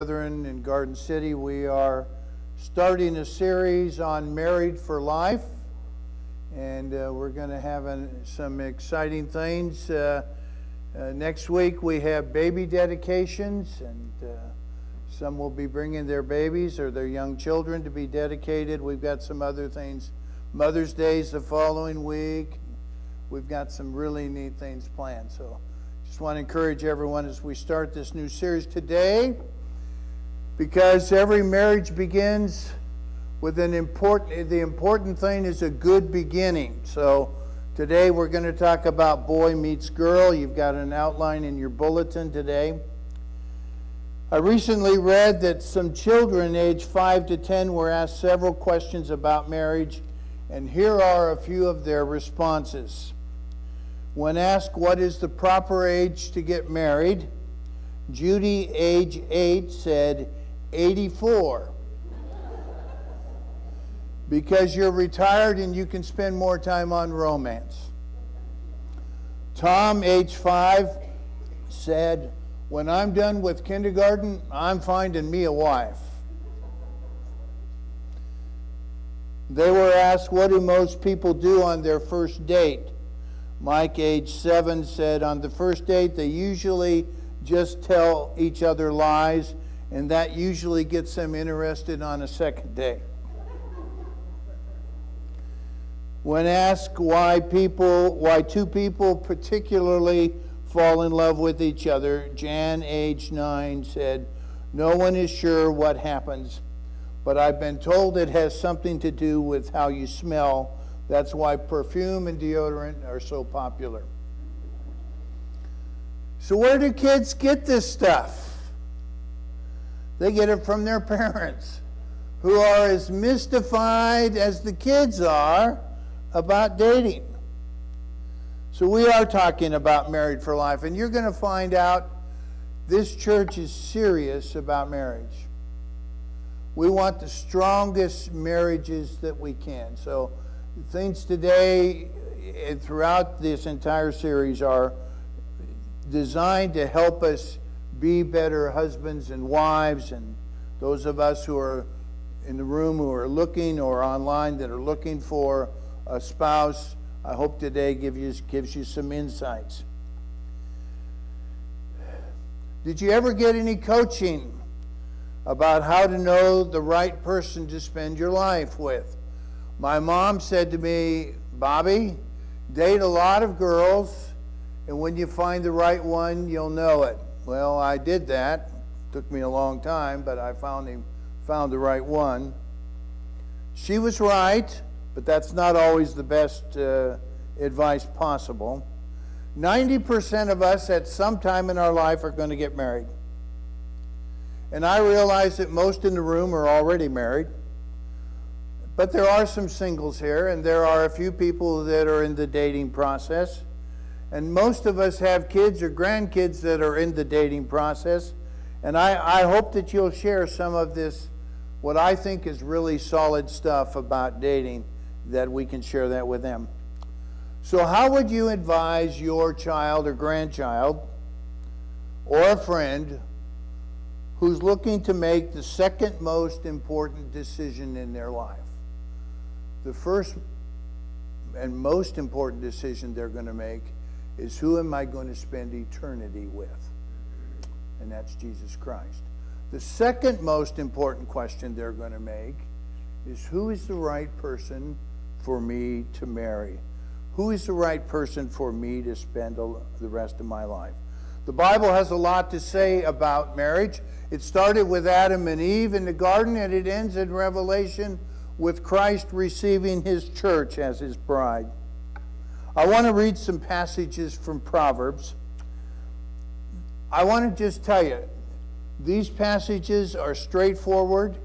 brethren in Garden City. We are starting a series on Married for Life, and we're going to have some exciting things. Next week we have baby dedications, and some will be bringing their babies or their young children to be dedicated. We've got some other things. Mother's Day's the following week. We've got some really neat things planned. So just want to encourage everyone as we start this new series today, because every marriage begins with the important thing is a good beginning. So today we're going to talk about boy meets girl. You've got an outline in your bulletin today. I recently read that some children aged 5 to 10 were asked several questions about marriage, and here are a few of their responses. When asked what is the proper age to get married, Judy, age 8, said 84. Because you're retired and you can spend more time on romance. Tom, age 5, said, when I'm done with kindergarten, I'm finding me a wife. They were asked, what do most people do on their first date? Mike, age 7, said on the first date they usually just tell each other lies, and that usually gets them interested on a second date. When asked why two people particularly fall in love with each other, Jan, age 9, said, no one is sure what happens, but I've been told it has something to do with how you smell. That's why perfume and deodorant are so popular. So where do kids get this stuff? They get it from their parents, who are as mystified as the kids are about dating. So we are talking about Married for Life, and you're going to find out this church is serious about marriage. We want the strongest marriages that we can. So things today and throughout this entire series are designed to help us be better husbands and wives, and those of us who are in the room who are looking or online that are looking for a spouse, I hope today gives you some insights. Did you ever get any coaching about how to know the right person to spend your life with? My mom said to me, Bobby, date a lot of girls, and when you find the right one, you'll know it. Well, I did that. Took me a long time, but I found the right one. She was right, but that's not always the best advice possible. 90% of us at some time in our life are going to get married. And I realize that most in the room are already married. But there are some singles here, and there are a few people that are in the dating process. And most of us have kids or grandkids that are in the dating process. And I hope that you'll share some of this, what I think is really solid stuff about dating, that we can share that with them. So how would you advise your child or grandchild or a friend who's looking to make the second most important decision in their life? The first and most important decision they're going to make is, who am I going to spend eternity with? And that's Jesus Christ. The second most important question they're going to make is, who is the right person for me to marry? Who is the right person for me to spend the rest of my life? The Bible has a lot to say about marriage. It started with Adam and Eve in the garden, and it ends in Revelation with Christ receiving his church as his bride. I want to read some passages from Proverbs. I want to just tell you, these passages are straightforward.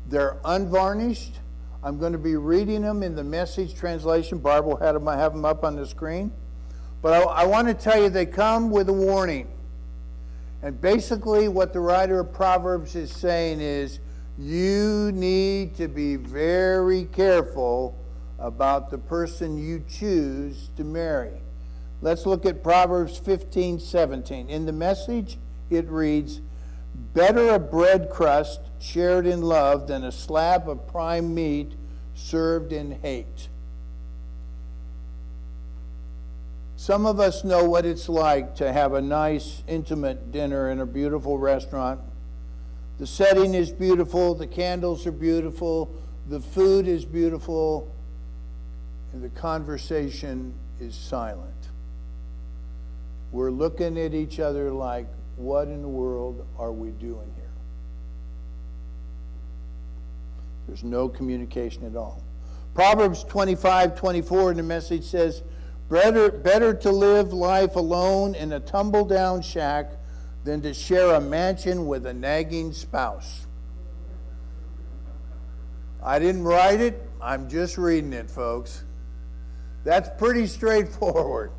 They're unvarnished. I'm going to be reading them in the Message translation. Barb will have them up on the screen. But I want to tell you, they come with a warning. And basically what the writer of Proverbs is saying is, you need to be very careful about the person you choose to marry. Let's look at Proverbs 15:17. In the Message, it reads, Better a bread crust shared in love than a slab of prime meat served in hate. Some of us know what it's like to have a nice, intimate dinner in a beautiful restaurant. The setting is beautiful, the candles are beautiful, the food is beautiful, and the conversation is silent. We're looking at each other like, what in the world are we doing here? There's no communication at all. Proverbs 25:24 in the Message says, better to live life alone in a tumble-down shack than to share a mansion with a nagging spouse. I didn't write it, I'm just reading it, folks. That's pretty straightforward.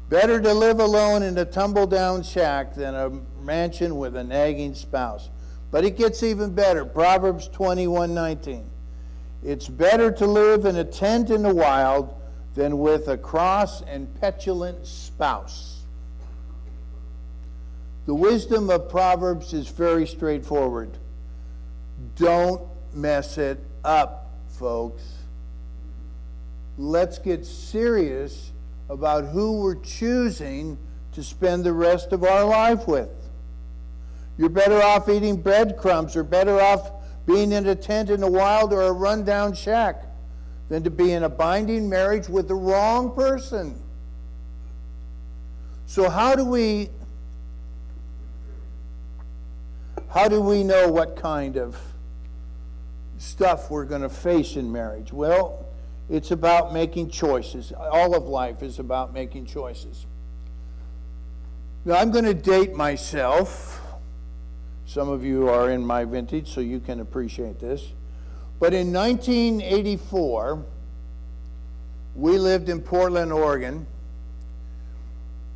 Better to live alone in a tumble-down shack than a mansion with a nagging spouse. But it gets even better. Proverbs 21:19. It's better to live in a tent in the wild than with a cross and petulant spouse. The wisdom of Proverbs is very straightforward. Don't mess it up, folks. Let's get serious about who we're choosing to spend the rest of our life with. You're better off eating breadcrumbs or better off being in a tent in the wild or a rundown shack than to be in a binding marriage with the wrong person. So how do we know what kind of stuff we're going to face in marriage? Well, it's about making choices. All of life is about making choices. Now, I'm going to date myself. Some of you are in my vintage, so you can appreciate this. But in 1984, we lived in Portland, Oregon,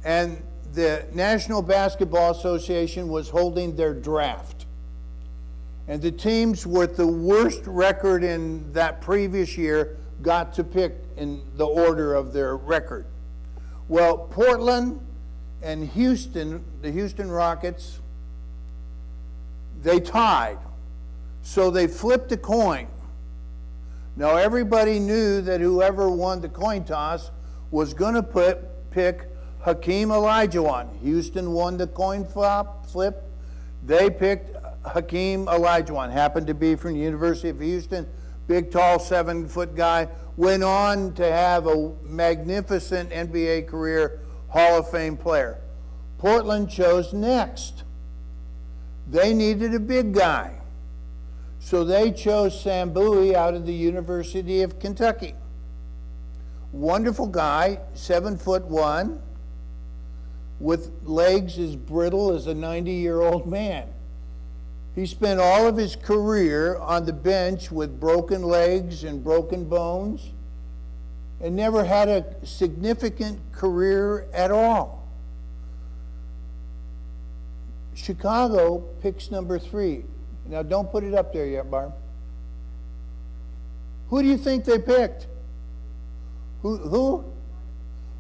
and the National Basketball Association was holding their draft. And the teams with the worst record in that previous year got to pick in the order of their record. Well, Portland and Houston, the Houston Rockets, they tied. So they flipped a coin. Now everybody knew that whoever won the coin toss was going to pick Hakeem Olajuwon. Houston won the coin flip. They picked Hakeem Olajuwon. Happened to be from the University of Houston. Big, tall, 7-foot guy. Went on to have a magnificent NBA career, Hall of Fame player. Portland chose next. They needed a big guy. So they chose Sam Bowie out of the University of Kentucky. Wonderful guy, 7'1", with legs as brittle as a 90-year-old man. He spent all of his career on the bench with broken legs and broken bones and never had a significant career at all. Chicago picks number 3. Now, don't put it up there yet, Barb. Who do you think they picked? Who?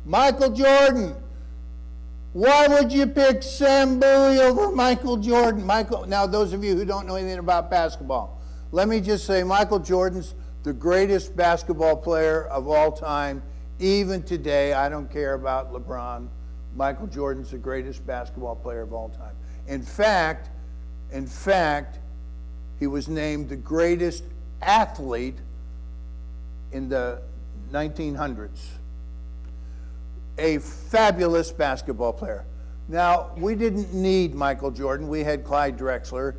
Michael Jordan. Why would you pick Sam Bowie over Michael Jordan? Now, those of you who don't know anything about basketball, let me just say Michael Jordan's the greatest basketball player of all time. Even today, I don't care about LeBron. Michael Jordan's the greatest basketball player of all time. In fact, he was named the greatest athlete in the 1900s. A fabulous basketball player. Now, we didn't need Michael Jordan. We had Clyde Drexler,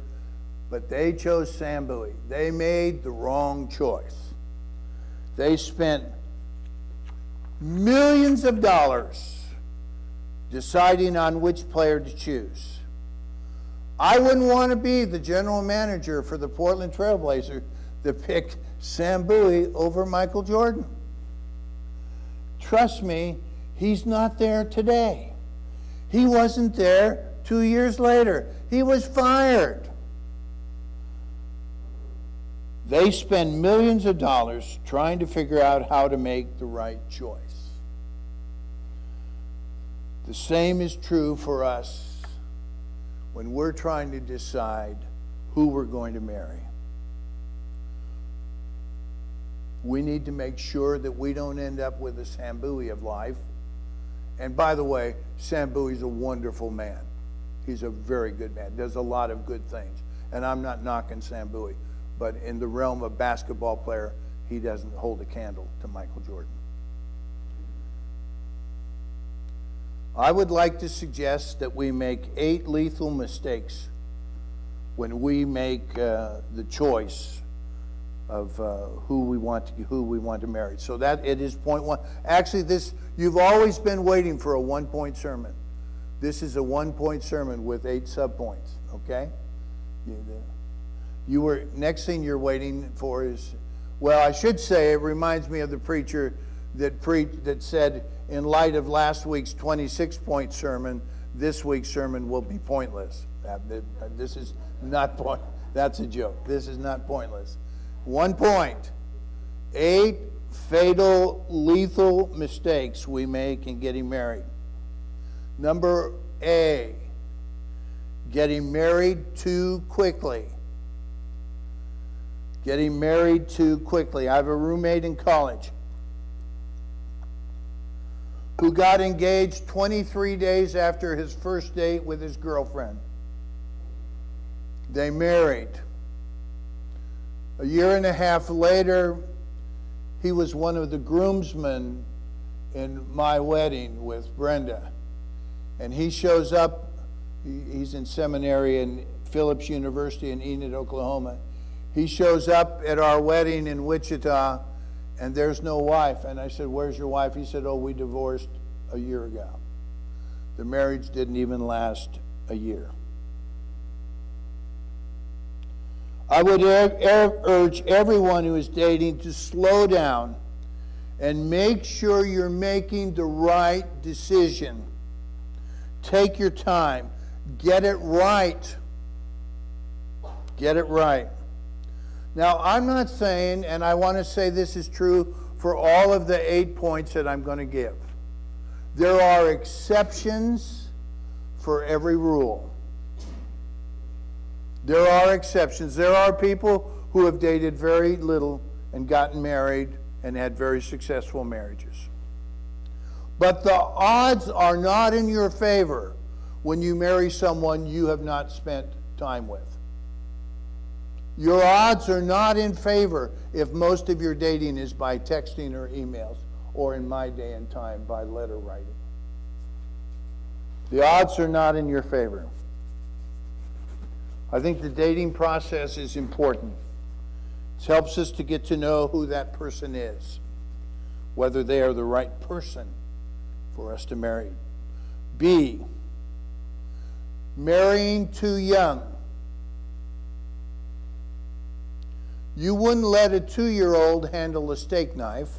but they chose Sam Bowie. They made the wrong choice. They spent millions of dollars deciding on which player to choose. I wouldn't want to be the general manager for the Portland Trail Blazers that picked Sam Bowie over Michael Jordan. Trust me, he's not there today. He wasn't there 2 years later. He was fired. They spend millions of dollars trying to figure out how to make the right choice. The same is true for us when we're trying to decide who we're going to marry. We need to make sure that we don't end up with a Sambui of life. And by the way, Sambui's a wonderful man. He's a very good man. Does a lot of good things. And I'm not knocking Sambui, but in the realm of basketball player, he doesn't hold a candle to Michael Jordan. I would like to suggest that we make 8 lethal mistakes when we make the choice of who we want to marry. So that it is point 1. Actually, you've always been waiting for a 1-point sermon. This is a 1-point sermon with 8 subpoints. Okay. Next thing you're waiting for is, well, I should say, it reminds me of the preacher that said, in light of last week's 26-point sermon, this week's sermon will be pointless. This is not point. That's a joke. This is not pointless. 1 point. 8 fatal, lethal mistakes we make in getting married. Number A, getting married too quickly. Getting married too quickly. I have a roommate in college who got engaged 23 days after his first date with his girlfriend. They married. A year and a half later, he was one of the groomsmen in my wedding with Brenda. And he shows up, he's in seminary in Phillips University in Enid, Oklahoma. He shows up at our wedding in Wichita, and there's no wife. And I said, "Where's your wife?" He said, "Oh, we divorced a year ago." The marriage didn't even last a year. I would urge everyone who is dating to slow down and make sure you're making the right decision. Take your time. Get it right. Get it right. Now, I'm not saying, and I want to say this is true for all of the 8 points that I'm going to give. There are exceptions for every rule. There are exceptions. There are people who have dated very little and gotten married and had very successful marriages. But the odds are not in your favor when you marry someone you have not spent time with. Your odds are not in favor if most of your dating is by texting or emails, or in my day and time, by letter writing. The odds are not in your favor. I think the dating process is important. It helps us to get to know who that person is, whether they are the right person for us to marry. B, marrying too young. You wouldn't let a 2-year-old handle a steak knife.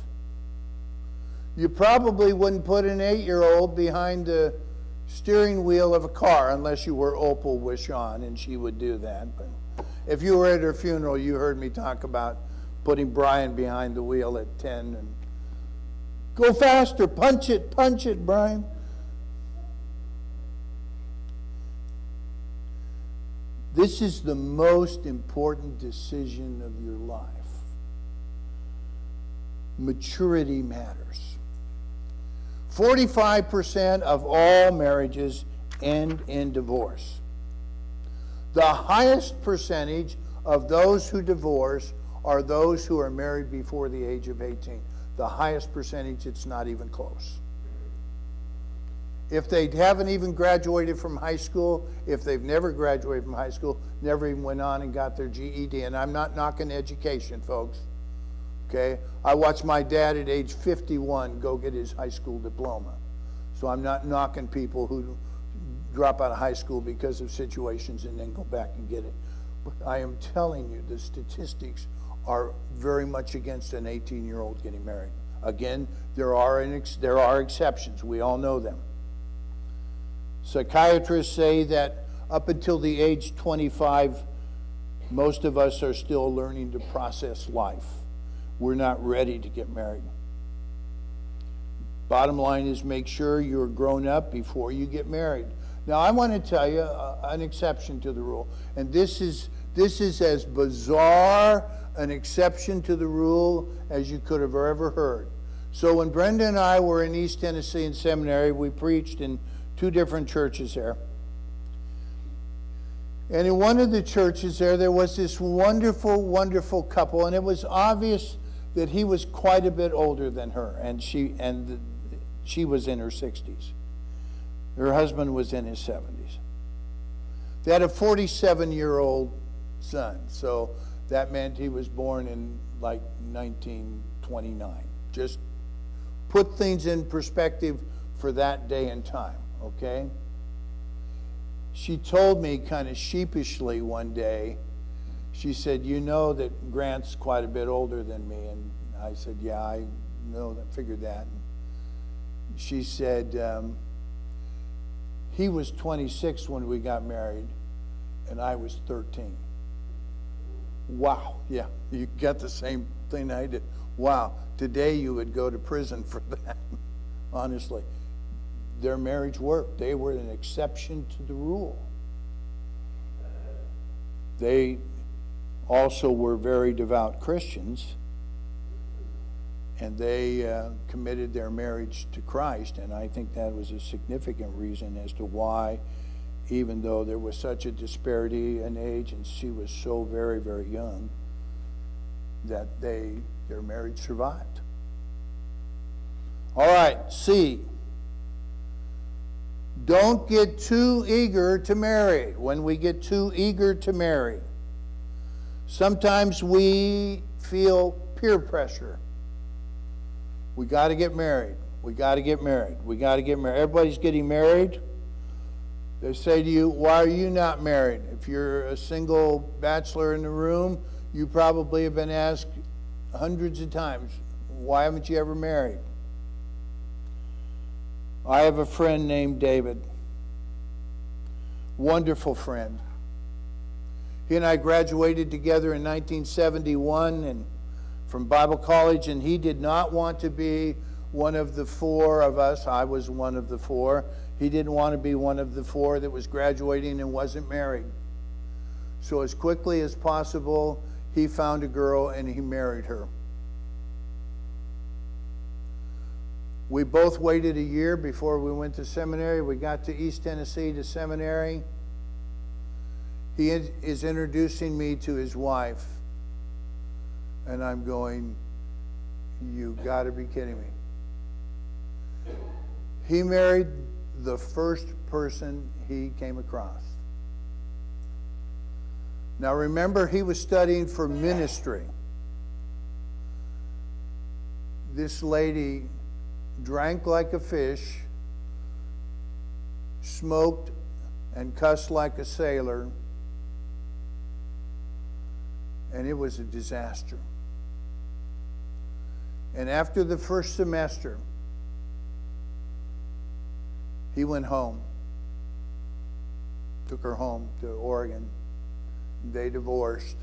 You probably wouldn't put an 8-year-old behind the steering wheel of a car unless you were Opal with Sean, and she would do that. But if you were at her funeral, you heard me talk about putting Brian behind the wheel at 10 and go faster, punch it, Brian. This is the most important decision of your life. Maturity matters. 45% of all marriages end in divorce. The highest percentage of those who divorce are those who are married before the age of 18. The highest percentage, it's not even close. If they haven't even graduated from high school, if they've never graduated from high school, never even went on and got their GED, and I'm not knocking education, folks. Okay, I watched my dad at age 51 go get his high school diploma. So I'm not knocking people who drop out of high school because of situations and then go back and get it. But I am telling you, the statistics are very much against an 18-year-old getting married. Again, there are exceptions. We all know them. Psychiatrists say that up until the age 25, most of us are still learning to process life. We're not ready to get married. Bottom line is, make sure you're grown up before you get married. Now, I want to tell you an exception to the rule. And this is as bizarre an exception to the rule as you could have ever heard. So when Brenda and I were in East Tennessee in seminary, we preached in 2 different churches there. And in one of the churches there was this wonderful, wonderful couple, and it was obvious that he was quite a bit older than her, and she was in her 60s. Her husband was in his 70s. They had a 47-year-old son, so that meant he was born in like 1929. Just put things in perspective for that day and time, okay? She told me kind of sheepishly one day, she said, you know that Grant's quite a bit older than me. And I said, yeah, I know that, figured that. And she said, he was 26 when we got married, and I was 13. Wow, yeah, you got the same thing I did. Wow, today you would go to prison for that, honestly. Their marriage worked. They were an exception to the rule. They also were very devout Christians, and they committed their marriage to Christ, and I think that was a significant reason as to why, even though there was such a disparity in age and she was so very, very young, that their marriage survived. All right, C. Don't get too eager to marry. When we get too eager to marry, sometimes we feel peer pressure. We got to get married. We got to get married. We got to get married. Everybody's getting married. They say to you, why are you not married? If you're a single bachelor in the room, you probably have been asked hundreds of times, why haven't you ever married? I have a friend named David. Wonderful friend. He and I graduated together in 1971 and from Bible college, and he did not want to be one of the 4 of us. I was one of the 4. He didn't want to be one of the 4 that was graduating and wasn't married. So as quickly as possible, he found a girl and he married her. We both waited a year before we went to seminary. We got to East Tennessee to seminary. He is introducing me to his wife. And I'm going, you got to be kidding me. He married the first person he came across. Now remember, he was studying for ministry. This lady drank like a fish, smoked and cussed like a sailor, and it was a disaster. And after the first semester, he went home, took her home to Oregon. They divorced.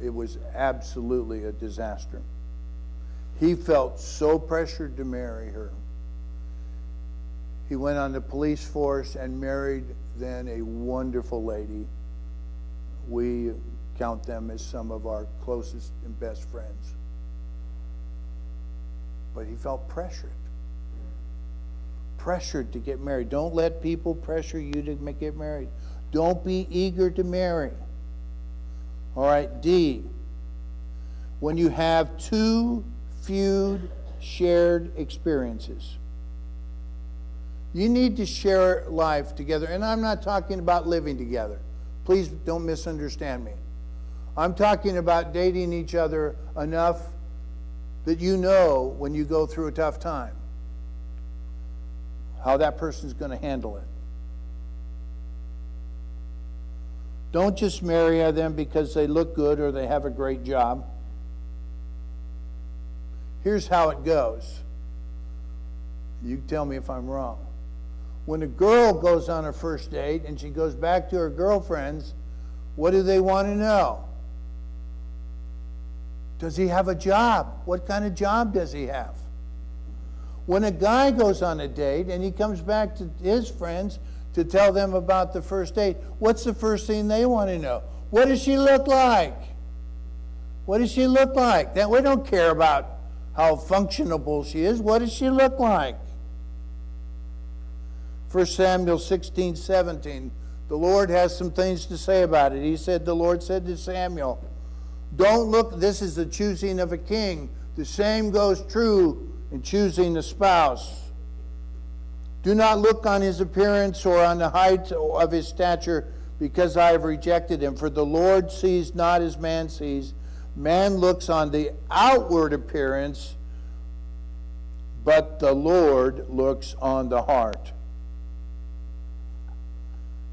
It was absolutely a disaster. He felt so pressured to marry her. He went on the police force and married then a wonderful lady. We count them as some of our closest and best friends. But he felt pressured. Pressured to get married. Don't let people pressure you to get married. Don't be eager to marry. All right, D. When you have too few shared experiences. You need to share life together. And I'm not talking about living together. Please don't misunderstand me. I'm talking about dating each other enough that you know when you go through a tough time how that person's going to handle it. Don't just marry them because they look good or they have a great job. Here's how it goes. You tell me if I'm wrong. When a girl goes on her first date and she goes back to her girlfriends, what do they want to know? Does he have a job? What kind of job does he have? When a guy goes on a date and he comes back to his friends, to tell them about the first date, what's the first thing they want to know? What does she look like? What does she look like? We don't care about how functionable she is. What does she look like? 1 Samuel 16:17. The Lord has some things to say about it. The Lord said to Samuel, don't look, this is the choosing of a king. The same goes true in choosing a spouse. Do not look on his appearance or on the height of his stature, because I have rejected him. For the Lord sees not as man sees. Man looks on the outward appearance, but the Lord looks on the heart.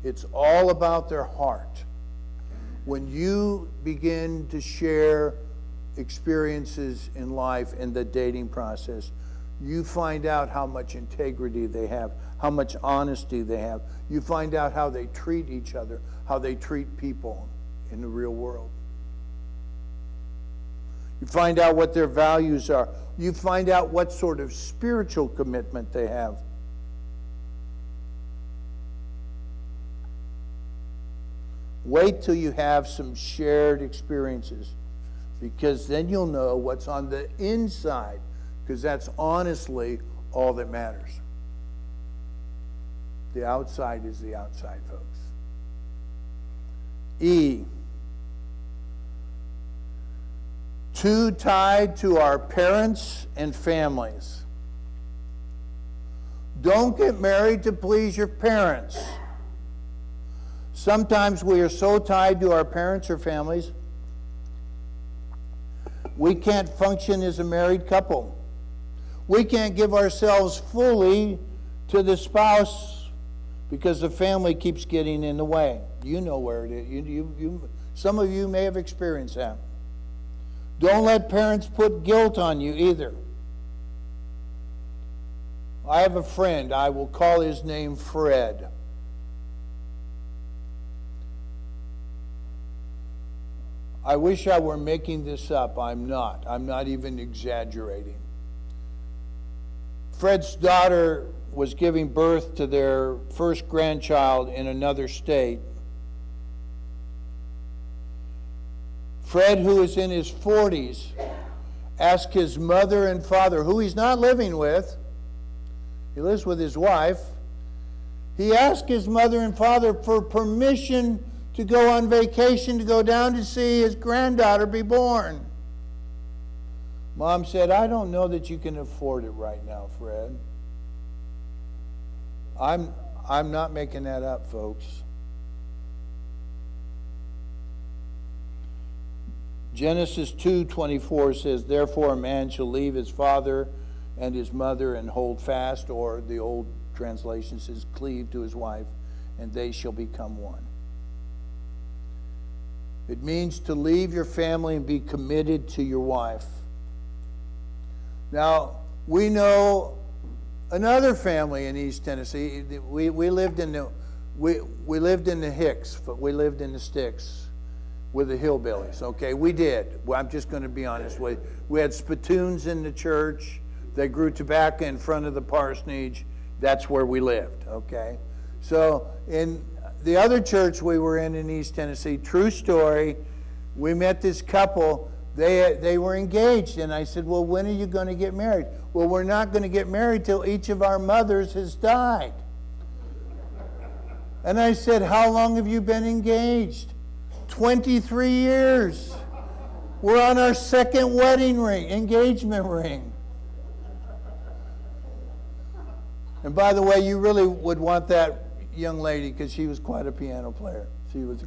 It's all about their heart. When you begin to share experiences in life in the dating process, you find out how much integrity they have, how much honesty they have. You find out how they treat each other, how they treat people in the real world. You find out what their values are. You find out what sort of spiritual commitment they have. Wait till you have some shared experiences, because then you'll know what's on the inside, because that's honestly all that matters. The outside is the outside, folks. E. Too tied to our parents and families. Don't get married to please your parents. Sometimes we are so tied to our parents or families, we can't function as a married couple. We can't give ourselves fully to the spouse because the family keeps getting in the way. You know where it is. Some of you may have experienced that. Don't let parents put guilt on you either. I have a friend, I will call his name Fred. I wish I were making this up. I'm not. I'm not even exaggerating. Fred's daughter was giving birth to their first grandchild in another state. Fred, who is in his 40s, asked his mother and father, who he's not living with, he lives with his wife, he asked his mother and father for permission to go on vacation, to go down to see his granddaughter be born. Mom said, I don't know that you can afford it right now, Fred. I'm not making that up, folks. Genesis 2:24 says, therefore a man shall leave his father and his mother and hold fast, or the old translation says, cleave to his wife, and they shall become one. It means to leave your family and be committed to your wife. Now, we know another family in East Tennessee. We lived in the Hicks, but we lived in the sticks with the hillbillies. Okay, we did. Well, I'm just going to be honest with you. We had spittoons in the church. They grew tobacco in front of the parsonage. That's where we lived. Okay, so in the other church we were in East Tennessee, true story, we met this couple. They were engaged, and I said, well, when are you going to get married? Well, we're not going to get married till each of our mothers has died. And I said, how long have you been engaged? 23 years. We're on our second wedding ring, engagement ring. And by the way, you really would want that young lady, because she was quite a piano player. She was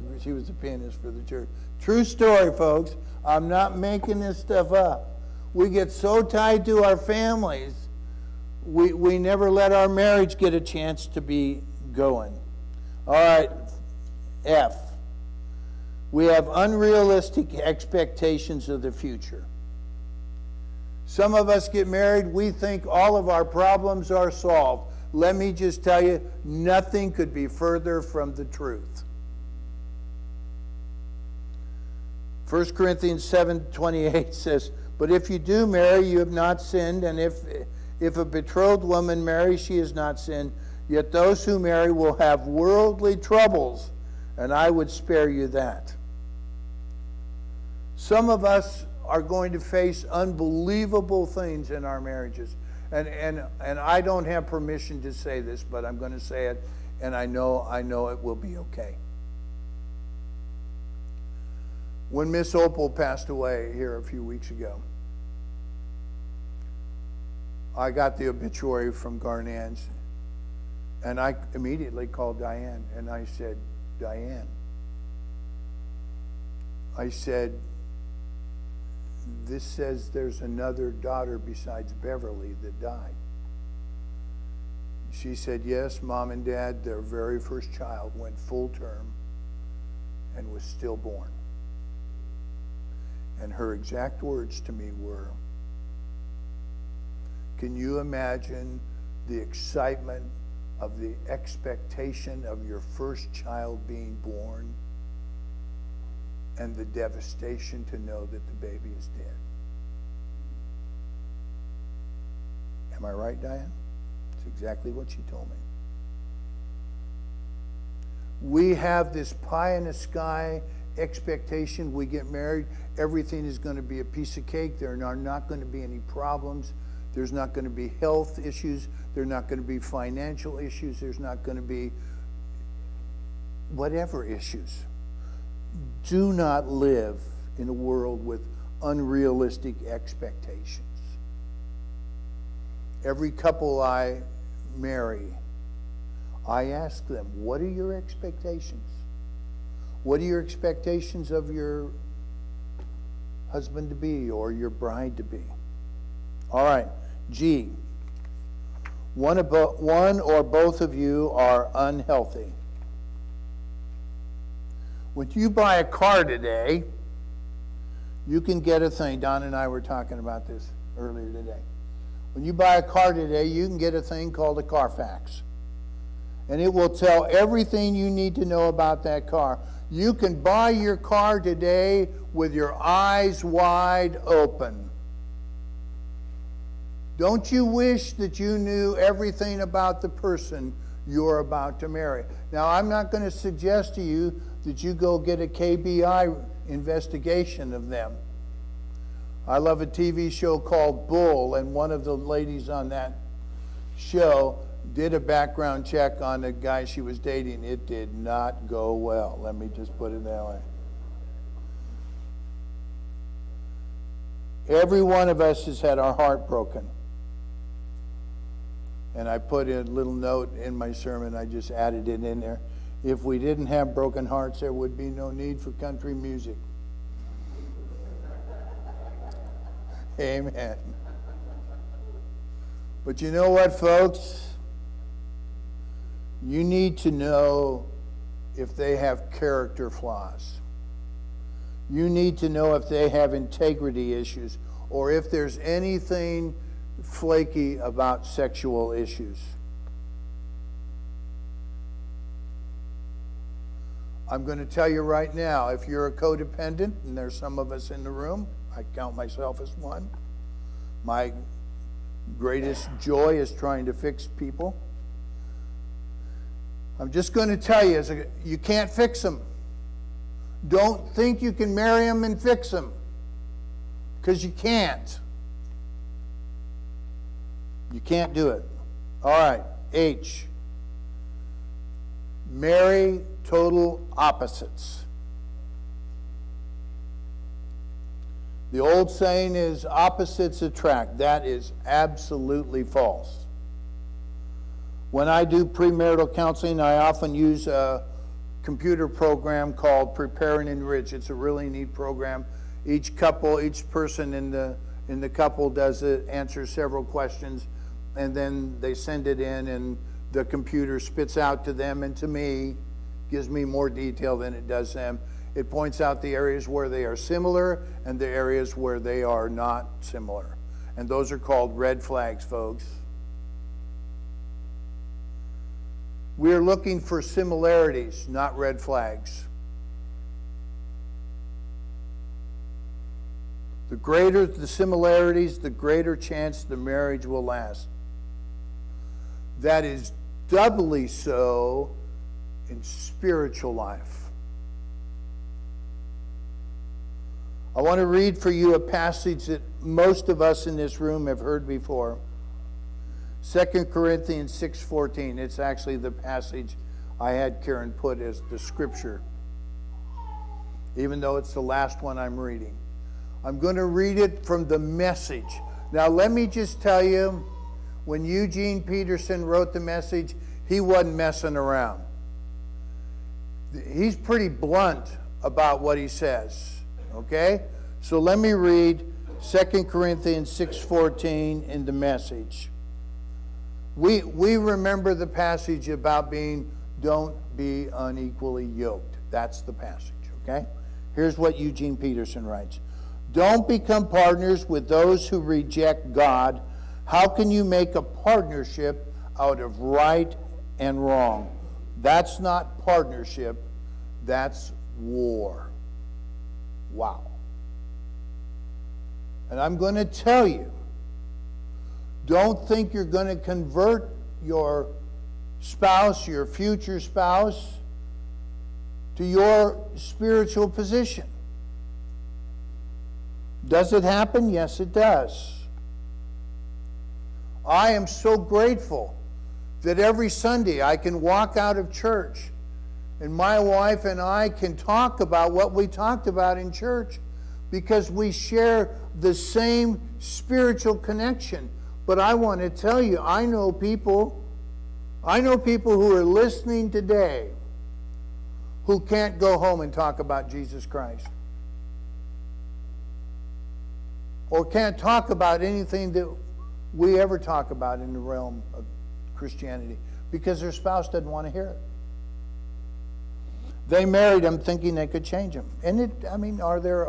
a pianist for the church. True story, folks. I'm not making this stuff up. We get so tied to our families, we never let our marriage get a chance to be going. All right, F. We have unrealistic expectations of the future. Some of us get married, we think all of our problems are solved. Let me just tell you, nothing could be further from the truth. 1 Corinthians 7:28 says, but if you do marry, you have not sinned, and if a betrothed woman marries, she has not sinned. Yet those who marry will have worldly troubles, and I would spare you that. Some of us are going to face unbelievable things in our marriages. And I don't have permission to say this, but I'm going to say it, and I know it will be okay. When Miss Opal passed away here a few weeks ago, I got the obituary from Garnan's, and I immediately called Diane, and I said, Diane, I said, this says there's another daughter besides Beverly that died. She said, yes, Mom and Dad, their very first child went full term and was stillborn. And her exact words to me were, can you imagine the excitement of the expectation of your first child being born and the devastation to know that the baby is dead? Am I right, Diane? It's exactly what she told me. We have this pie in the sky expectation. We get married, everything is going to be a piece of cake. There are not going to be any problems. There's not going to be health issues. There are not going to be financial issues. There's not going to be whatever issues. Do not live in a world with unrealistic expectations. Every couple I marry, I ask them, what are your expectations? What are your expectations of your husband-to-be or your bride-to-be? All right, G. One or both of you are unhealthy. When you buy a car today, you can get a thing. Don and I were talking about this earlier today. When you buy a car today, you can get a thing called a Carfax. And it will tell everything you need to know about that car. You can buy your car today with your eyes wide open. Don't you wish that you knew everything about the person you're about to marry? Now, I'm not going to suggest to you that you go get a KBI investigation of them. I love a TV show called Bull, and one of the ladies on that show did a background check on the guy she was dating. It did not go well. Let me just put it that way. Every one of us has had our heart broken. And I put a little note in my sermon, I just added it in there. If we didn't have broken hearts, there would be no need for country music. Amen. But you know what, folks? You need to know if they have character flaws. You need to know if they have integrity issues or if there's anything flaky about sexual issues. I'm going to tell you right now, if you're a codependent, and there's some of us in the room, I count myself as one, my greatest joy is trying to fix people. I'm just going to tell you, you can't fix them. Don't think you can marry them and fix them, because you can't. You can't do it. All right, H. Marry total opposites. The old saying is opposites attract. That is absolutely false. When I do premarital counseling, I often use a computer program called Prepare and Enrich. It's a really neat program. Each person in the couple does it, answers several questions, and then they send it in, and the computer spits out to them and to me, gives me more detail than it does them. It points out the areas where they are similar and the areas where they are not similar. And those are called red flags, folks. We're looking for similarities, not red flags. The greater the similarities, the greater chance the marriage will last. That is doubly so in spiritual life. I want to read for you a passage that most of us in this room have heard before. 2 Corinthians 6:14. It's actually the passage I had Karen put as the scripture, even though it's the last one I'm reading. I'm going to read it from the Message. Now let me just tell you, when Eugene Peterson wrote the Message, he wasn't messing around. He's pretty blunt about what he says. Okay? So let me read 2 Corinthians 6:14 in the Message. We remember the passage about don't be unequally yoked. That's the passage, okay? Here's what Eugene Peterson writes. Don't become partners with those who reject God. How can you make a partnership out of right and wrong? That's not partnership, that's war. Wow. And I'm going to tell you, don't think you're going to convert your spouse, your future spouse, to your spiritual position. Does it happen? Yes, it does. I am so grateful that every Sunday I can walk out of church and my wife and I can talk about what we talked about in church because we share the same spiritual connection. But I want to tell you, I know people who are listening today who can't go home and talk about Jesus Christ. Or can't talk about anything that we ever talk about in the realm of Christianity because their spouse doesn't want to hear it. They married him thinking they could change him. And are there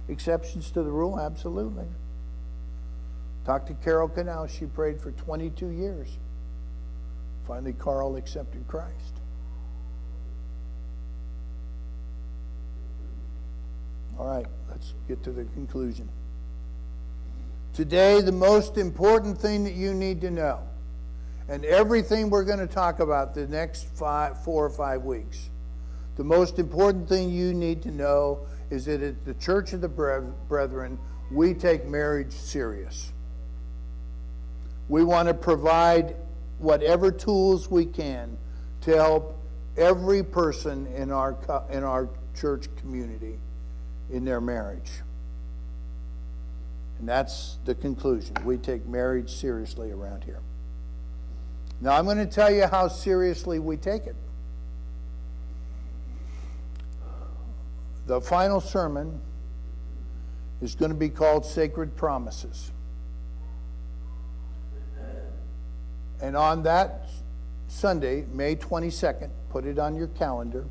exceptions to the rule? Absolutely. Talk to Carol Canal. She prayed for 22 years. Finally, Carl accepted Christ. All right, let's get to the conclusion. Today, the most important thing that you need to know, and everything we're going to talk about the next 4 or 5 weeks, the most important thing you need to know is that at the Church of the Brethren, we take marriage serious. We want to provide whatever tools we can to help every person in our church community in their marriage. And that's the conclusion. We take marriage seriously around here. Now I'm going to tell you how seriously we take it. The final sermon is going to be called Sacred Promises. And on that Sunday, May 22nd, put it on your calendar,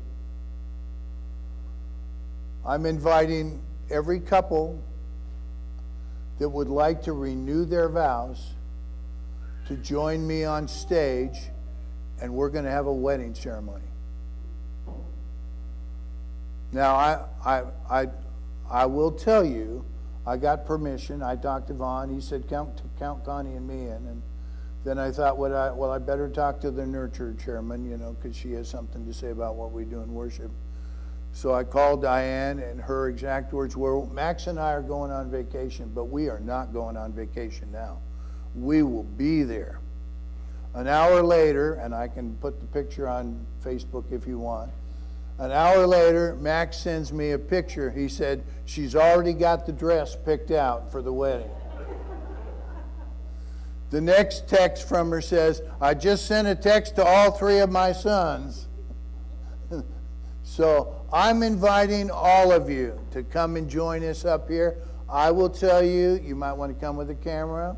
I'm inviting every couple that would like to renew their vows to join me on stage, and we're going to have a wedding ceremony. Now, I will tell you, I got permission. I talked to Vaughn. He said, count Connie and me in. And then I thought, I better talk to the nurture chairman, because she has something to say about what we do in worship. So I called Diane, and her exact words were, Max and I are going on vacation, but we are not going on vacation now. We will be there. An hour later, and I can put the picture on Facebook if you want. An hour later, Max sends me a picture. He said, she's already got the dress picked out for the wedding. The next text from her says, I just sent a text to all 3 of my sons. So I'm inviting all of you to come and join us up here. I will tell you, you might want to come with a camera.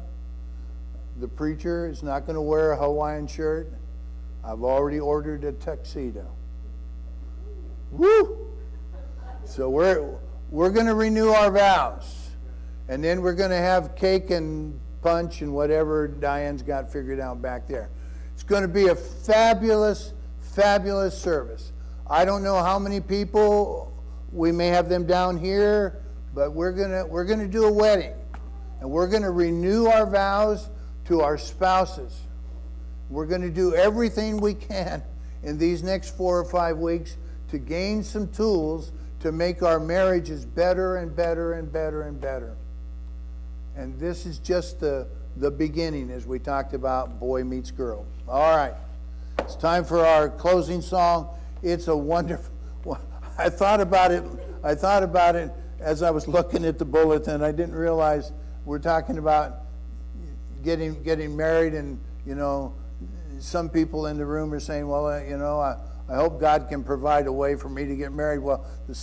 The preacher is not going to wear a Hawaiian shirt. I've already ordered a tuxedo. Woo! So we're going to renew our vows. And then we're going to have cake and punch and whatever Diane's got figured out back there. It's going to be a fabulous, fabulous service. I don't know how many people, we may have them down here, but we're gonna do a wedding. And we're going to renew our vows to our spouses. We're going to do everything we can in these next 4 or 5 weeks to gain some tools to make our marriages better and better and better and better. And this is just the beginning, as we talked about boy meets girl. All right. It's time for our closing song. It's a wonderful... I thought about it as I was looking at the bulletin. I didn't realize we're talking about getting married, and, you know, some people in the room are saying, well, you know, I hope God can provide a way for me to get married. Well, the